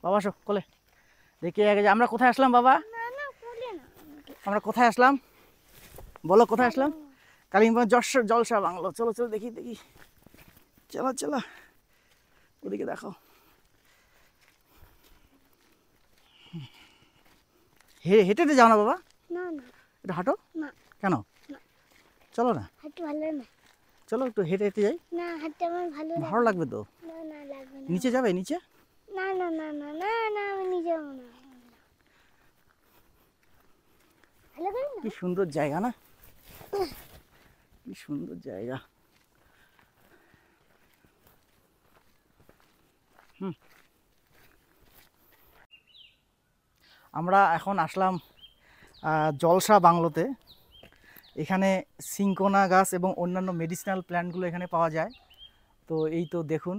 বাবা আসো কোলে। দেখি আগে যে আমরা কোথায় আসলাম বাবা? না না কোলে না আমরা কোথায় আসলাম বলো, কোথায় আসলাম? কালিম্পং। কালিম্পং জলসা বাংলো। চলো চলো দেখি দেখি, চলো চলো ওদিকে দেখো। হেঁটে হেঁটে যাও না বাবা, না না একটু হাঁটো। না কেন? না চলো না, হাঁটতে ভালো না। চলো একটু হেঁটে হেঁটে যাই, না হাঁটতে আমার ভালো ভালো লাগে না। লাগবে তো। না না লাগবে না নিচে যাবে নিচে? না না না না না না আমি নিজে যাবো না। ভালো করে না। কি সুন্দর জায়গা না, কি সুন্দর জায়গা। আমরা এখন আসলাম জলসা বাংলোতে। এখানে সিনকোনা গাছ এবং অন্যান্য মেডিসিনাল প্ল্যান্টগুলো এখানে পাওয়া যায়। তো এই তো দেখুন,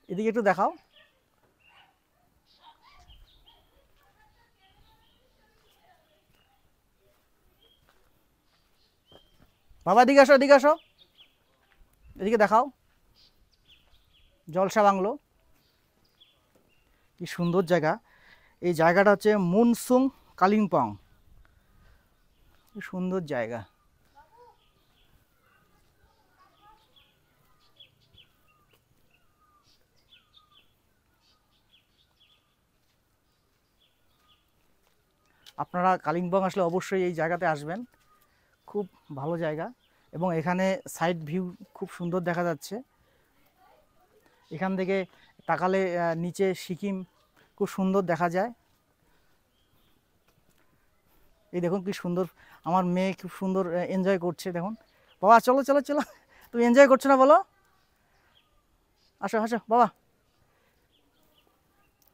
এদিকে একটু দেখাও। বাবা এদিকে আসো, এদিকে আসো, এদিকে দেখাও। জলসা বাংলো কি সুন্দর জায়গা। এই জায়গাটা হচ্ছে মুনসুং কালিম্পং, কি সুন্দর জায়গা। আপনারা কালিম্পং আসলে অবশ্যই এই জায়গাতে আসবেন, খুব ভালো জায়গা। এবং এখানে সাইড ভিউ খুব সুন্দর দেখা যাচ্ছে। এখান থেকে তাকালে নিচে সিকিম খুব সুন্দর দেখা যায়। এই দেখুন কি সুন্দর, আমার মেয়ে খুব সুন্দর এনজয় করছে দেখুন। বাবা চলো চলো চলো, তুমি এনজয় করছো না বলো? আসো আসো বাবা,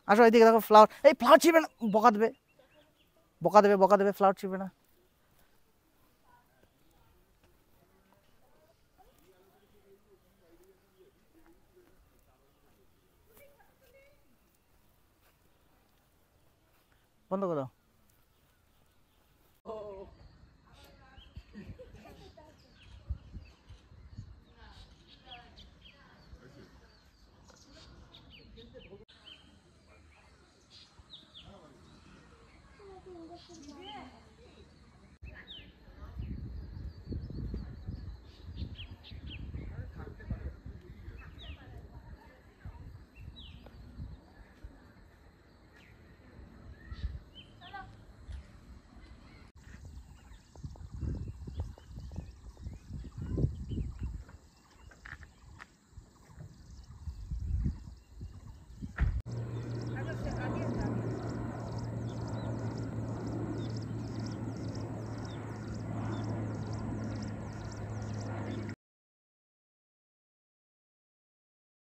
আসো এইদিকে দেখো ফ্লাওয়ার। এই ফ্লাওয়ার ছিবে না, বকা দেবে, বকা দেবে, বকা দেবে, ফ্লাওয়ার ছিবে না। বন্ধ করো।